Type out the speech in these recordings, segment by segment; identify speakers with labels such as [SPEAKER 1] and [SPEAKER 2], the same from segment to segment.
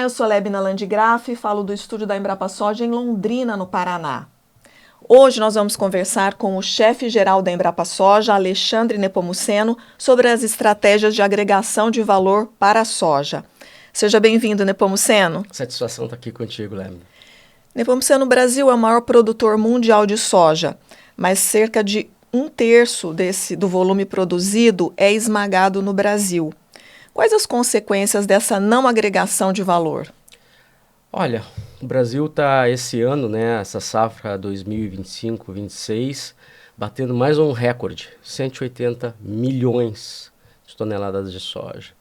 [SPEAKER 1] eu sou Lebna Landgraf e falo do estúdio da Embrapa Soja em Londrina, no Paraná. Hoje nós vamos conversar com o chefe-geral da Embrapa Soja, Alexandre Nepomuceno, sobre as estratégias de agregação de valor para a soja. Seja bem-vindo, Nepomuceno.
[SPEAKER 2] Satisfação estar aqui contigo, Lebna.
[SPEAKER 1] Nepomuceno, o Brasil é o maior produtor mundial de soja, mas cerca de 1/3 do volume produzido é esmagado no Brasil. Quais as consequências dessa não agregação de valor?
[SPEAKER 2] Olha, o Brasil está esse ano, essa safra 2025-26, batendo mais um recorde, 180 milhões de toneladas de soja.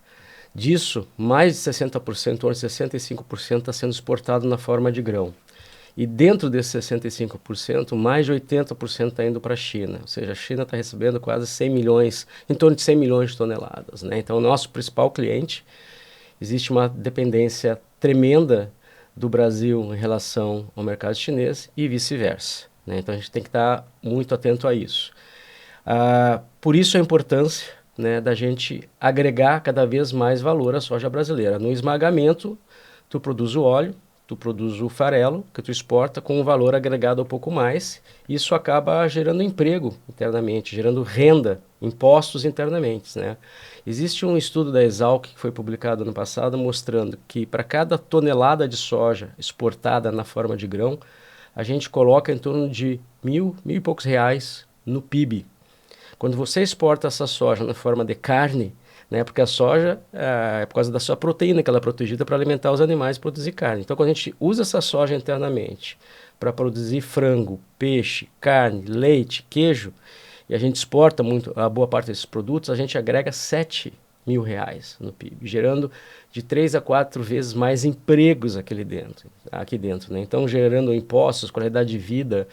[SPEAKER 2] Disso, mais de 60%, ou 65% está sendo exportado na forma de grão. E dentro desses 65%, mais de 80% está indo para a China. Ou seja, a China está recebendo quase 100 milhões, em torno de 100 milhões de toneladas. Então, o nosso principal cliente, existe uma dependência tremenda do Brasil em relação ao mercado chinês e vice-versa. Então, a gente tem que estar muito atento a isso. Por isso a importância da gente agregar cada vez mais valor à soja brasileira. No esmagamento, tu produz o óleo, tu produz o farelo, que tu exporta com um valor agregado um pouco mais. Isso acaba gerando emprego internamente, gerando renda, impostos internamente. Existe um estudo da Exalc que foi publicado ano passado mostrando que para cada tonelada de soja exportada na forma de grão, a gente coloca em torno de mil e poucos reais no PIB. Quando você exporta essa soja na forma de carne, porque a soja é por causa da sua proteína que ela é protegida para alimentar os animais e produzir carne. Então, quando a gente usa essa soja internamente para produzir frango, peixe, carne, leite, queijo, e a gente exporta a boa parte desses produtos, a gente agrega 7 mil reais no PIB, gerando de 3 a 4 vezes mais empregos aqui dentro. Então, gerando impostos, qualidade de vida.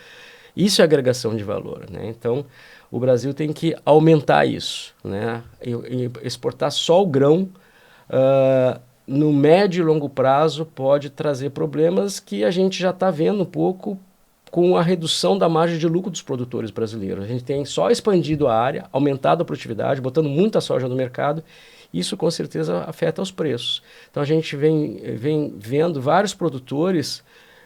[SPEAKER 2] Isso é agregação de valor. Então, o Brasil tem que aumentar isso, e exportar só o grão, no médio e longo prazo, pode trazer problemas que a gente já está vendo um pouco com a redução da margem de lucro dos produtores brasileiros. A gente tem só expandido a área, aumentado a produtividade, botando muita soja no mercado, isso com certeza afeta os preços. Então a gente vem vendo vários produtores,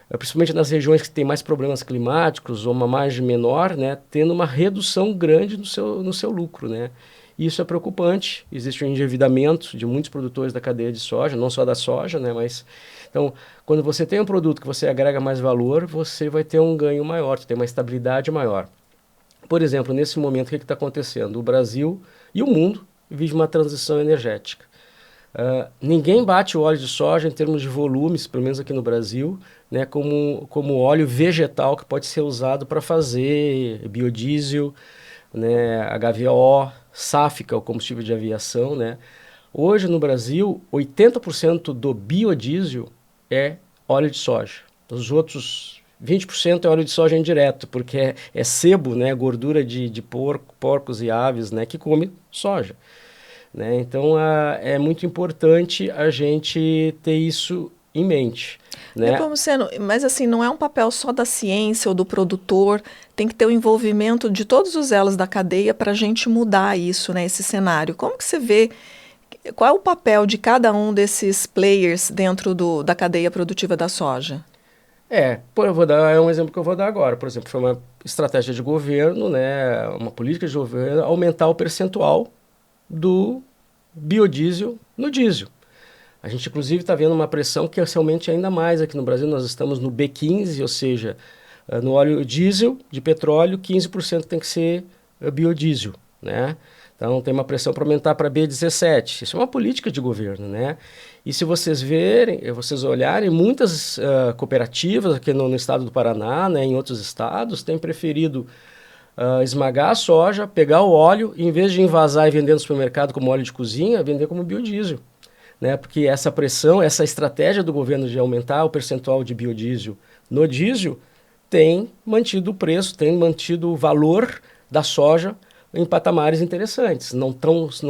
[SPEAKER 2] principalmente nas regiões que têm mais problemas climáticos ou uma margem menor, tendo uma redução grande no seu lucro. Isso é preocupante, existe um endividamento de muitos produtores da cadeia de soja, não só da soja, mas... Então, quando você tem um produto que você agrega mais valor, você vai ter um ganho maior, você tem uma estabilidade maior. Por exemplo, nesse momento, o que está acontecendo? O Brasil e o mundo vivem uma transição energética. Ninguém bate o óleo de soja em termos de volumes, pelo menos aqui no Brasil, como óleo vegetal que pode ser usado para fazer biodiesel, HVO, SAF, que é o combustível de aviação. Hoje no Brasil, 80% do biodiesel é óleo de soja. Os outros 20% é óleo de soja indireto, porque é sebo, gordura de porcos e aves que come soja. Então, é muito importante a gente ter isso em mente.
[SPEAKER 1] Nepomuceno, mas assim, não é um papel só da ciência ou do produtor, tem que ter o envolvimento de todos os elos da cadeia para a gente mudar isso, esse cenário. Como que você vê, qual é o papel de cada um desses players dentro da cadeia produtiva da soja?
[SPEAKER 2] Eu vou dar um exemplo que eu vou dar agora. Por exemplo, foi uma estratégia de governo, uma política de governo, aumentar o percentual do biodiesel no diesel. A gente, inclusive, está vendo uma pressão que se aumente ainda mais aqui no Brasil. Nós estamos no B15, ou seja, no óleo diesel de petróleo, 15% tem que ser biodiesel. Então, tem uma pressão para aumentar para B17. Isso é uma política de governo. E se vocês olharem, muitas cooperativas aqui no estado do Paraná, em outros estados, têm preferido esmagar a soja, pegar o óleo, e em vez de envasar e vender no supermercado como óleo de cozinha, vender como biodiesel. Porque essa pressão, essa estratégia do governo de aumentar o percentual de biodiesel no diesel tem mantido o preço, tem mantido o valor da soja em patamares interessantes. Não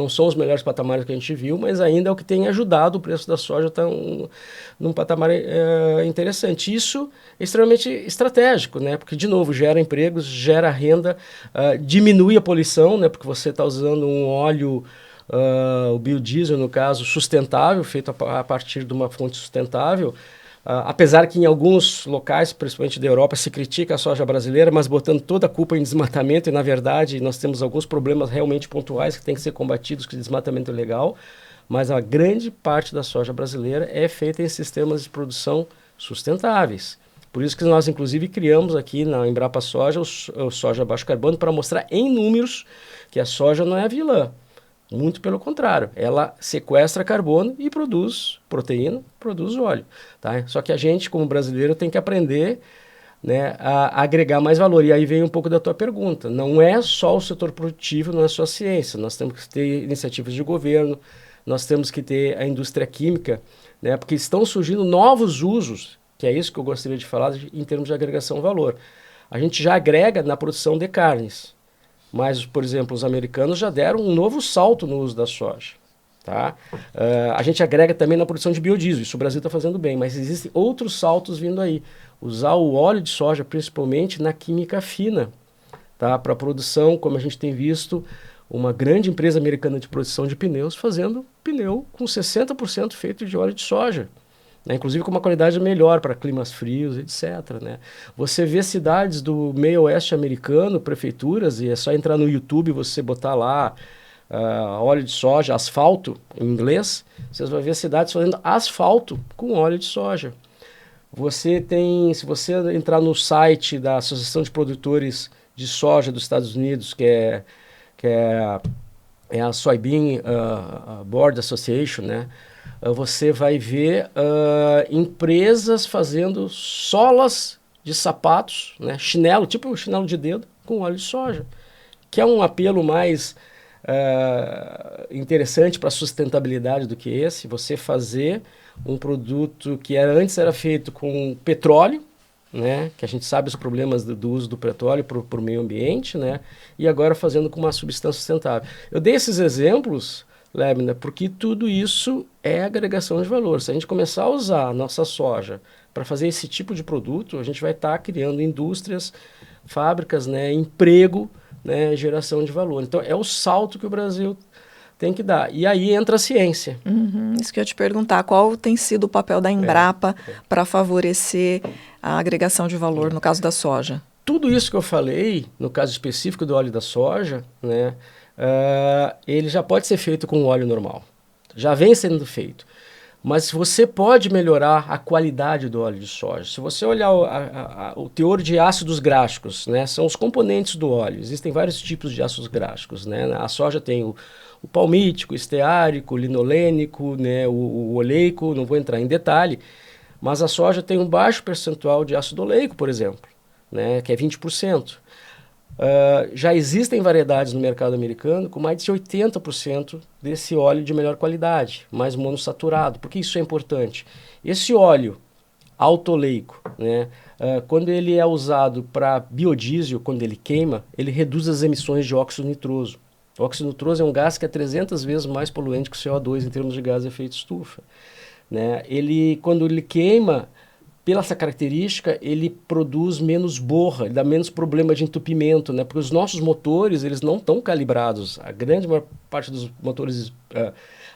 [SPEAKER 2] são os melhores patamares que a gente viu, mas ainda é o que tem ajudado o preço da soja a estar num patamar interessante. Isso é extremamente estratégico, porque, de novo, gera empregos, gera renda, diminui a poluição, porque você está usando um óleo o biodiesel, no caso, sustentável, feito a partir de uma fonte sustentável. Apesar que em alguns locais, principalmente da Europa, se critica a soja brasileira, mas botando toda a culpa em desmatamento, e na verdade nós temos alguns problemas realmente pontuais que têm que ser combatidos com desmatamento ilegal, mas a grande parte da soja brasileira é feita em sistemas de produção sustentáveis. Por isso que nós, inclusive, criamos aqui na Embrapa Soja o soja baixo carbono para mostrar em números que a soja não é a vilã. Muito pelo contrário, ela sequestra carbono e produz proteína, produz óleo. Tá? Só que a gente, como brasileiro, tem que aprender, né, a agregar mais valor. E aí vem um pouco da tua pergunta. Não é só o setor produtivo, não é só a ciência. Nós temos que ter iniciativas de governo, nós temos que ter a indústria química, né, porque estão surgindo novos usos, que é isso que eu gostaria de falar em termos de agregação de valor. A gente já agrega na produção de carnes. Mas, por exemplo, os americanos já deram um novo salto no uso da soja. Tá? A gente agrega também na produção de biodiesel, isso o Brasil está fazendo bem, mas existem outros saltos vindo aí. Usar o óleo de soja, principalmente na química fina, tá? Para a produção, como a gente tem visto, uma grande empresa americana de produção de pneus fazendo pneu com 60% feito de óleo de soja. Né, inclusive com uma qualidade melhor para climas frios, etc. Né? Você vê cidades do meio oeste americano, prefeituras, e é só entrar no YouTube e você botar lá óleo de soja, asfalto, em inglês, vocês vão ver cidades fazendo asfalto com óleo de soja. Você tem, se você entrar no site da Associação de Produtores de Soja dos Estados Unidos, que é a Soybean Board Association, né? Você vai ver empresas fazendo solas de sapatos, né, chinelo, tipo um chinelo de dedo, com óleo de soja, que é um apelo mais interessante para a sustentabilidade do que esse, você fazer um produto que antes era feito com petróleo, né, que a gente sabe os problemas do uso do petróleo para o meio ambiente, né, e agora fazendo com uma substância sustentável. Eu dei esses exemplos, Lebna, porque tudo isso é agregação de valor. Se a gente começar a usar a nossa soja para fazer esse tipo de produto, a gente vai estar criando indústrias, fábricas, né, emprego, né, geração de valor. Então, é o salto que o Brasil tem que dar. E aí entra a ciência.
[SPEAKER 1] Isso que eu ia te perguntar, qual tem sido o papel da Embrapa para favorecer a agregação de valor no caso da soja?
[SPEAKER 2] Tudo isso que eu falei, no caso específico do óleo da soja, né, ele já pode ser feito com óleo normal. Já vem sendo feito. Mas você pode melhorar a qualidade do óleo de soja. Se você olhar o teor de ácidos gráficos, né, são os componentes do óleo. Existem vários tipos de ácidos gráficos. Né? A soja tem o palmítico, o esteárico, o linolênico, né, o oleico, não vou entrar em detalhe. Mas a soja tem um baixo percentual de ácido oleico, por exemplo, né, que é 20%. Já existem variedades no mercado americano com mais de 80% desse óleo de melhor qualidade, mais monossaturado. Por que isso é importante? Esse óleo alto-oleico, né, quando ele é usado para biodiesel, quando ele queima, ele reduz as emissões de óxido nitroso. O óxido nitroso é um gás que é 300 vezes mais poluente que o CO2 em termos de gás de efeito estufa. Né? Quando ele queima, pela essa característica, ele produz menos borra, ele dá menos problema de entupimento, né? Porque os nossos motores, eles não estão calibrados. A grande maior parte dos motores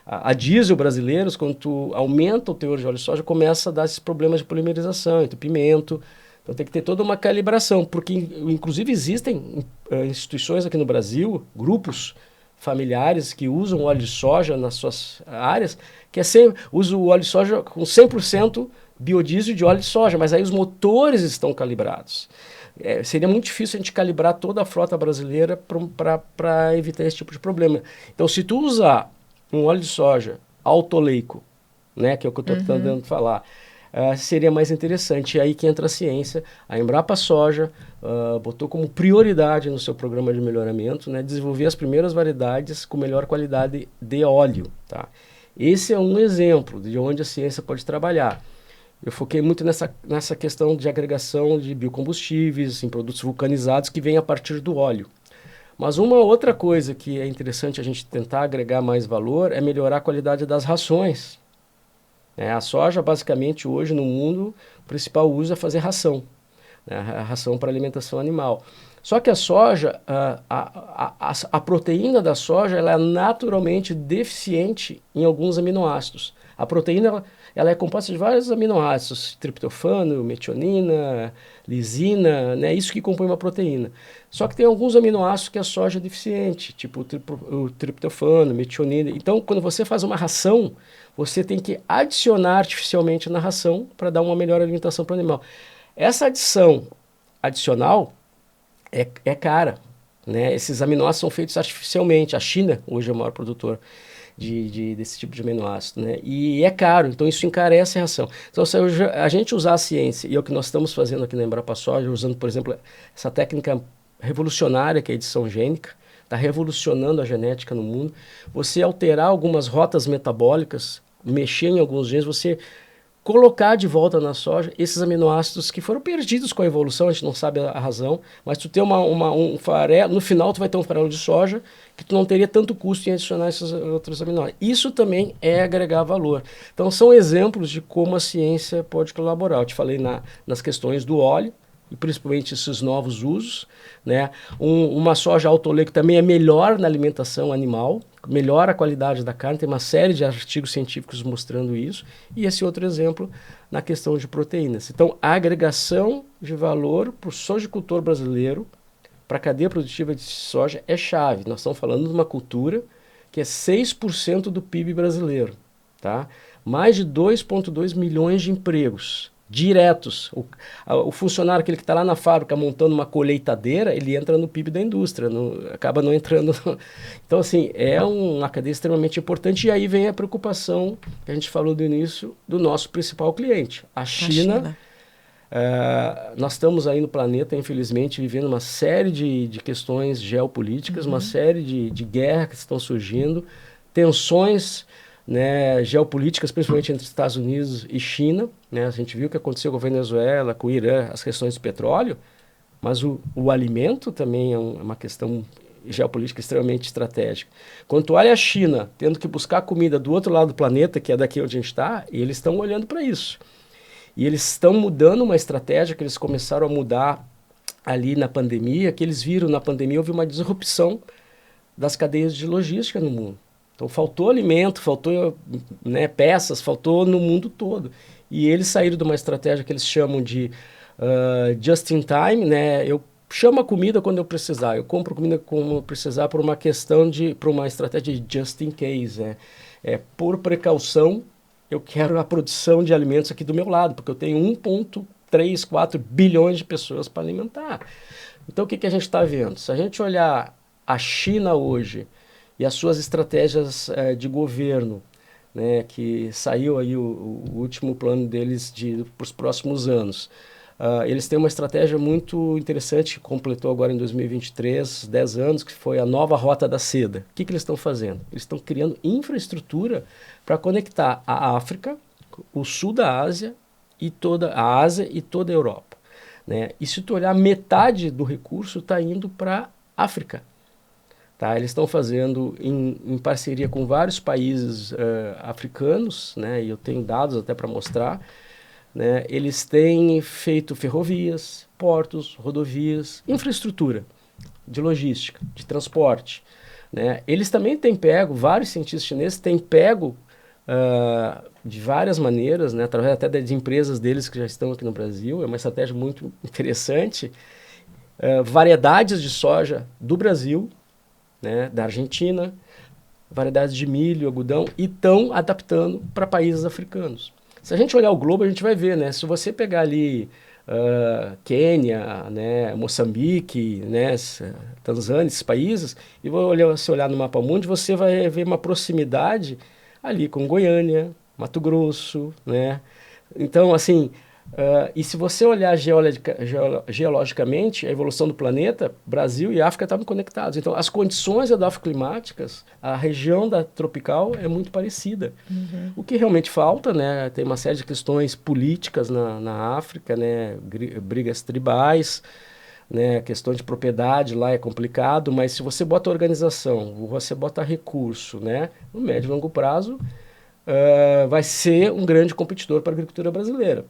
[SPEAKER 2] a diesel brasileiros, quando tu aumenta o teor de óleo de soja, começa a dar esses problemas de polimerização, entupimento. Então tem que ter toda uma calibração, porque inclusive existem instituições aqui no Brasil, grupos familiares que usam óleo de soja nas suas áreas, que usam o óleo de soja com 100% biodiesel de óleo de soja, mas aí os motores estão calibrados. Seria muito difícil a gente calibrar toda a frota brasileira para evitar esse tipo de problema. Então, se tu usar um óleo de soja alto-oleico, né, que é o que eu estou tentando falar, seria mais interessante. E aí que entra a ciência. A Embrapa Soja botou como prioridade no seu programa de melhoramento, né, desenvolver as primeiras variedades com melhor qualidade de óleo. Tá? Esse é um exemplo de onde a ciência pode trabalhar. Eu foquei muito nessa questão de agregação de biocombustíveis em produtos vulcanizados que vêm a partir do óleo. Mas uma outra coisa que é interessante a gente tentar agregar mais valor é melhorar a qualidade das rações. A soja, basicamente, hoje no mundo, o principal uso é fazer ração, né? A ração para alimentação animal. Só que a soja, a proteína da soja, ela é naturalmente deficiente em alguns aminoácidos. A proteína, ela é composta de vários aminoácidos, triptofano, metionina, lisina, né? Isso que compõe uma proteína. Só que tem alguns aminoácidos que a soja é deficiente, tipo o triptofano, metionina. Então, quando você faz uma ração, você tem que adicionar artificialmente na ração para dar uma melhor alimentação para o animal. Essa adição adicional é cara, né? Esses aminoácidos são feitos artificialmente. A China hoje é o maior produtor desse tipo de aminoácido, né? E é caro, então isso encarece a ração. Então, se a gente usar a ciência, e é o que nós estamos fazendo aqui na Embrapa Soja, usando, por exemplo, essa técnica revolucionária que é a edição gênica, está revolucionando a genética no mundo. Você alterar algumas rotas metabólicas, mexer em alguns genes, você colocar de volta na soja esses aminoácidos que foram perdidos com a evolução, a gente não sabe a razão, mas tu ter um farelo, no final tu vai ter um farelo de soja que tu não teria tanto custo em adicionar esses outros aminoácidos. Isso também é agregar valor. Então são exemplos de como a ciência pode colaborar. Eu te falei nas questões do óleo, e principalmente esses novos usos, né? Uma soja autoleico também é melhor na alimentação animal, melhora a qualidade da carne, tem uma série de artigos científicos mostrando isso, e esse outro exemplo na questão de proteínas. Então, a agregação de valor para o sojicultor brasileiro, para a cadeia produtiva de soja, é chave. Nós estamos falando de uma cultura que é 6% do PIB brasileiro, tá? Mais de 2,2 milhões de empregos diretos. O funcionário, aquele que está lá na fábrica montando uma colheitadeira, ele entra no PIB da indústria, acaba não entrando. Então, assim, é uma cadeia extremamente importante. E aí vem a preocupação que a gente falou do início do nosso principal cliente, a China. Nós estamos aí no planeta, infelizmente, vivendo uma série de questões geopolíticas, uma série de guerras que estão surgindo, tensões, né, geopolíticas, principalmente entre Estados Unidos e China, né? A gente viu o que aconteceu com a Venezuela, com o Irã, as questões de petróleo, mas o alimento também é uma questão geopolítica extremamente estratégica. Quando tu olha a China tendo que buscar comida do outro lado do planeta, que é daqui onde a gente está, eles estão olhando para isso. E eles estão mudando uma estratégia que eles começaram a mudar ali na pandemia, que eles viram na pandemia, houve uma disrupção das cadeias de logística no mundo. Então faltou alimento, faltou, né, peças, faltou no mundo todo. E eles saíram de uma estratégia que eles chamam de just in time, né? Eu chamo a comida quando eu precisar, eu compro comida quando eu precisar por uma por uma estratégia de just in case. Por precaução, eu quero a produção de alimentos aqui do meu lado, porque eu tenho 1,34 bilhões de pessoas para alimentar. Então o que a gente está vendo? Se a gente olhar a China hoje, e as suas estratégias de governo, né, que saiu aí o último plano deles para os próximos anos. Eles têm uma estratégia muito interessante, que completou agora em 2023, 10 anos, que foi a nova Rota da Seda. O que eles estão fazendo? Eles estão criando infraestrutura para conectar a África, o sul da Ásia, e toda a Ásia e toda a Europa, né? E se tu olhar, metade do recurso está indo para a África. Tá, eles estão fazendo em parceria com vários países africanos, né, e eu tenho dados até para mostrar, né, eles têm feito ferrovias, portos, rodovias, infraestrutura de logística, de transporte. Né. Eles também têm pego, vários cientistas chineses têm pego de várias maneiras, né, através até das empresas deles que já estão aqui no Brasil, é uma estratégia muito interessante, variedades de soja do Brasil, né, da Argentina, variedades de milho, algodão, e estão adaptando para países africanos. Se a gente olhar o globo, a gente vai ver, né, se você pegar ali Quênia, né, Moçambique, né, Tanzânia, esses países, e se olhar no mapa mundo, você vai ver uma proximidade ali com Goiânia, Mato Grosso, né? Então, assim, e se você olhar geologicamente, a evolução do planeta, Brasil e África estavam conectados. Então, as condições edafoclimáticas, a região tropical é muito parecida. Uhum. O que realmente falta, né, tem uma série de questões políticas na África, né, brigas tribais, né, questão de propriedade lá é complicado, mas se você bota organização, você bota recurso, né, no médio e longo prazo, vai ser um grande competidor para a agricultura brasileira.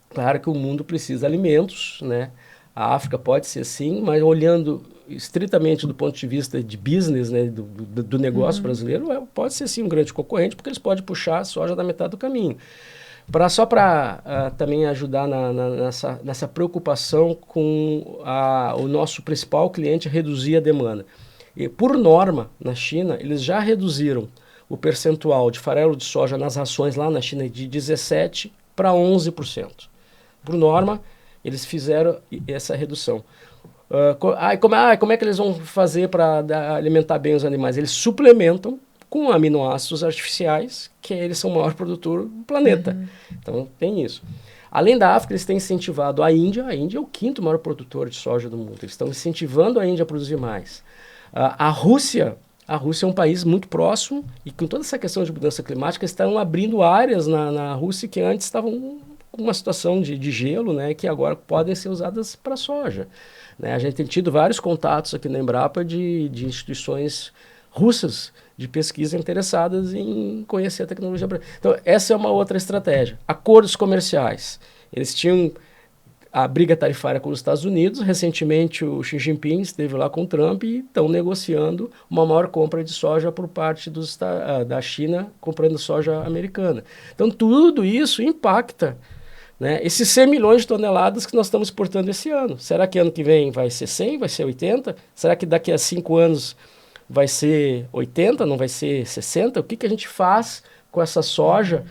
[SPEAKER 2] Claro que o mundo precisa de alimentos, né? A África pode ser sim, mas olhando estritamente do ponto de vista de business, né, do negócio brasileiro, pode ser sim um grande concorrente, porque eles podem puxar a soja da metade do caminho. Só para também ajudar nessa preocupação com o nosso principal cliente reduzir a demanda. E, por norma, na China, eles já reduziram o percentual de farelo de soja nas rações lá na China de 17% para 11%. Por norma, eles fizeram essa redução. Como é que eles vão fazer para alimentar bem os animais? Eles suplementam com aminoácidos artificiais, que eles são o maior produtor do planeta. Então, tem isso. Além da África, eles têm incentivado a Índia é o quinto maior produtor de soja do mundo. Eles estão incentivando a Índia a produzir mais. A Rússia é um país muito próximo e com toda essa questão de mudança climática, estão abrindo áreas na Rússia que antes estavam com uma situação de gelo, né, que agora podem ser usadas para soja. Né? A gente tem tido vários contatos aqui na Embrapa de instituições russas de pesquisa interessadas em conhecer a tecnologia. Então, essa é uma outra estratégia. Acordos comerciais. Eles tinham a briga tarifária com os Estados Unidos. Recentemente, o Xi Jinping esteve lá com o Trump e estão negociando uma maior compra de soja por parte da China, comprando soja americana. Então, tudo isso impacta, né, esses 100 milhões de toneladas que nós estamos exportando esse ano. Será que ano que vem vai ser 100, vai ser 80? Será que daqui a 5 anos vai ser 80, não vai ser 60? O que a gente faz com essa soja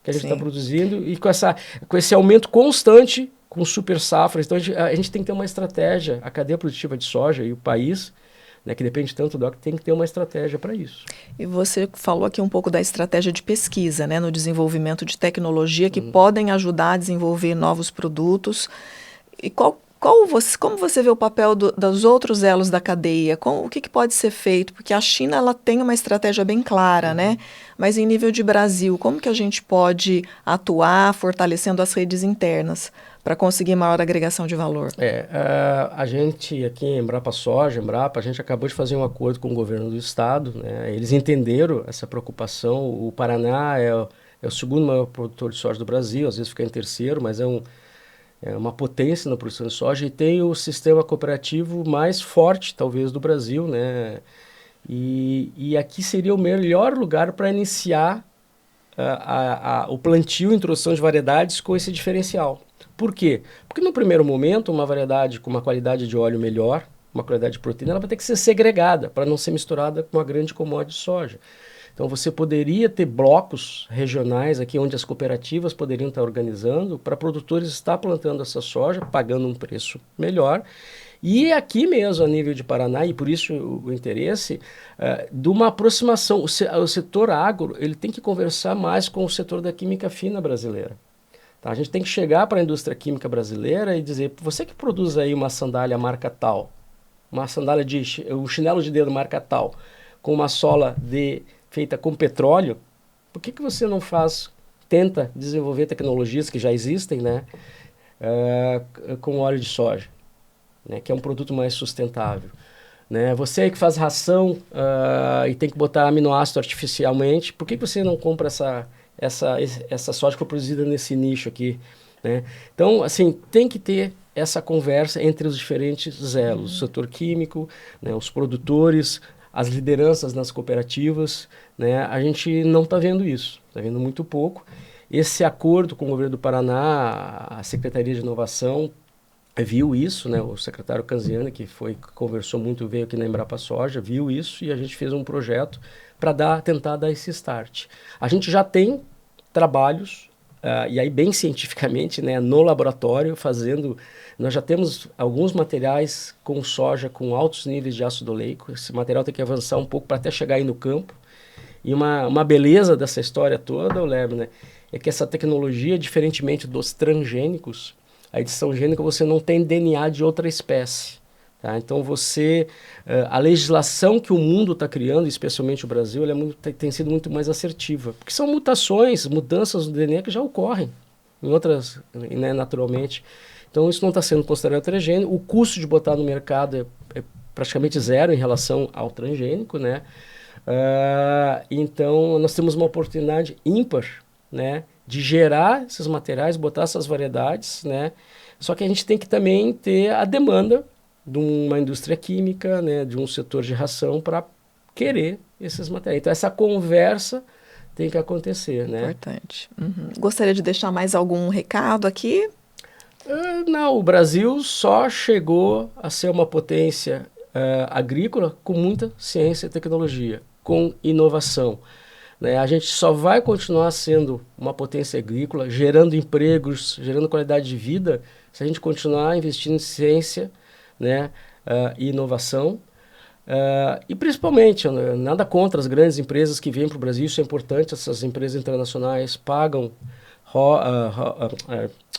[SPEAKER 2] que a gente está produzindo e com esse aumento constante com super safras? Então, a gente tem que ter uma estratégia, a cadeia produtiva de soja e o país, né, que depende tanto do agro, tem que ter uma estratégia para isso.
[SPEAKER 1] E você falou aqui um pouco da estratégia de pesquisa, né, no desenvolvimento de tecnologia que podem ajudar a desenvolver novos produtos. E como você vê o papel dos outros elos da cadeia? O que pode ser feito? Porque a China ela tem uma estratégia bem clara, né? Mas em nível de Brasil, como que a gente pode atuar fortalecendo as redes internas para conseguir maior agregação de valor?
[SPEAKER 2] A gente aqui em Embrapa Soja, a gente acabou de fazer um acordo com o governo do estado, né? Eles entenderam essa preocupação. O Paraná é o segundo maior produtor de soja do Brasil, às vezes fica em terceiro, mas é uma potência na produção de soja e tem o sistema cooperativo mais forte, talvez, do Brasil, né? E aqui seria o melhor lugar para iniciar o plantio e introdução de variedades com esse diferencial. Por quê? Porque no primeiro momento, uma variedade com uma qualidade de óleo melhor, uma qualidade de proteína, ela vai ter que ser segregada para não ser misturada com uma grande commodity de soja. Então, você poderia ter blocos regionais aqui onde as cooperativas poderiam estar organizando para produtores estar plantando essa soja, pagando um preço melhor. E aqui mesmo, a nível de Paraná, e por isso o interesse, de uma aproximação. O setor agro ele tem que conversar mais com o setor da química fina brasileira. Tá? A gente tem que chegar para a indústria química brasileira e dizer, você que produz aí uma sandália marca tal, uma sandália um chinelo de dedo marca tal, com uma sola feita com petróleo, por que você não tenta desenvolver tecnologias que já existem, né, com óleo de soja, né, que é um produto mais sustentável? Né? Você que faz ração e tem que botar aminoácido artificialmente, por que você não compra essa soja que foi produzida nesse nicho aqui? Né? Então, assim, tem que ter essa conversa entre os diferentes elos, o setor químico, né, os produtores, as lideranças nas cooperativas, né? A gente não está vendo isso, está vendo muito pouco. Esse acordo com o governo do Paraná, a Secretaria de Inovação viu isso, né? O secretário Canziani, que conversou muito, veio aqui na Embrapa Soja, viu isso e a gente fez um projeto para tentar dar esse start. A gente já tem trabalhos, e aí bem cientificamente, né, no laboratório, nós já temos alguns materiais com soja com altos níveis de ácido oleico. Esse material tem que avançar um pouco para até chegar aí no campo. E uma beleza dessa história toda, Leber, né, é que essa tecnologia, diferentemente dos transgênicos, a edição gênica você não tem DNA de outra espécie. Tá? Então a legislação que o mundo está criando, especialmente o Brasil, tem sido muito mais assertiva. Porque são mudanças do DNA que já ocorrem em outras, né, naturalmente. Então isso não está sendo considerado transgênico. O custo de botar no mercado é praticamente zero em relação ao transgênico, né? Então nós temos uma oportunidade ímpar, né, de gerar esses materiais, botar essas variedades, né? Só que a gente tem que também ter a demanda de uma indústria química, né, de um setor de ração para querer esses materiais. Então essa conversa tem que acontecer, né?
[SPEAKER 1] Importante. Uhum. Gostaria de deixar mais algum recado aqui?
[SPEAKER 2] Não, o Brasil só chegou a ser uma potência agrícola com muita ciência e tecnologia, com inovação. Né? A gente só vai continuar sendo uma potência agrícola, gerando empregos, gerando qualidade de vida, se a gente continuar investindo em ciência, né, e inovação. E principalmente, nada contra as grandes empresas que vêm para o Brasil, isso é importante, essas empresas internacionais pagam,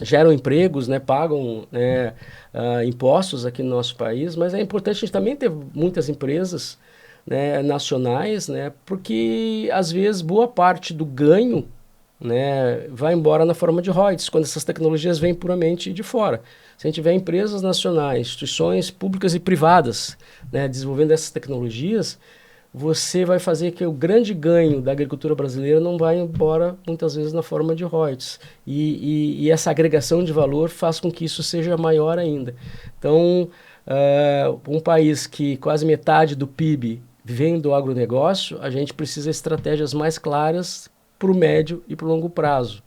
[SPEAKER 2] geram empregos, né, pagam, né, impostos aqui no nosso país, mas é importante a gente também ter muitas empresas, né, nacionais, né, porque às vezes boa parte do ganho, né, vai embora na forma de royalties, quando essas tecnologias vêm puramente de fora. Se a gente tiver empresas nacionais, instituições públicas e privadas, né, desenvolvendo essas tecnologias, você vai fazer que o grande ganho da agricultura brasileira não vá embora muitas vezes na forma de royalties. E essa agregação de valor faz com que isso seja maior ainda. Então, um país que quase metade do PIB vem do agronegócio, a gente precisa de estratégias mais claras para o médio e para o longo prazo.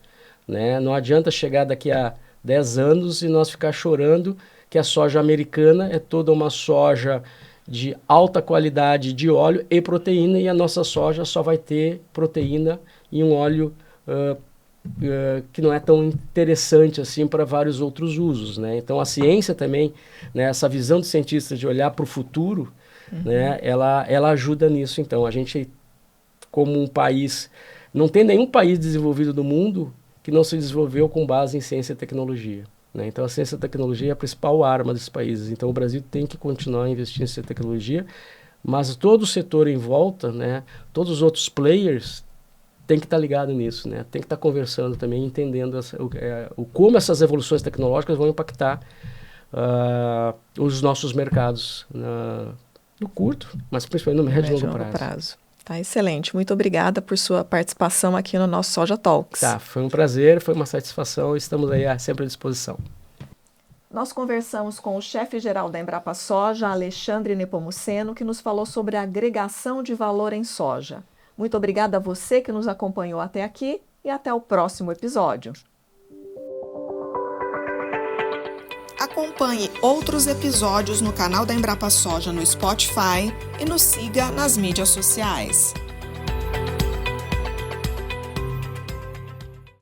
[SPEAKER 2] Né? Não adianta chegar daqui a 10 anos e nós ficar chorando que a soja americana é toda uma soja de alta qualidade de óleo e proteína, e a nossa soja só vai ter proteína e um óleo que não é tão interessante assim para vários outros usos. Né? Então a ciência também, né, essa visão do cientista de olhar para o futuro, né, ela ajuda nisso. Então a gente, como um país, não tem nenhum país desenvolvido do mundo que não se desenvolveu com base em ciência e tecnologia. Né? Então a ciência e a tecnologia é a principal arma desses países. Então o Brasil tem que continuar investindo em ciência e tecnologia, mas todo o setor em volta, né, todos os outros players tem que estar ligado nisso, né? Tem que estar conversando também, entendendo como essas evoluções tecnológicas vão impactar os nossos mercados no curto, mas principalmente no médio e longo prazo.
[SPEAKER 1] Tá, excelente. Muito obrigada por sua participação aqui no nosso Soja Talks.
[SPEAKER 2] Tá, foi um prazer, foi uma satisfação, estamos aí sempre à disposição.
[SPEAKER 1] Nós conversamos com o chefe-geral da Embrapa Soja, Alexandre Nepomuceno, que nos falou sobre a agregação de valor em soja. Muito obrigada a você que nos acompanhou até aqui e até o próximo episódio. Acompanhe outros episódios no canal da Embrapa Soja no Spotify e nos siga nas mídias sociais.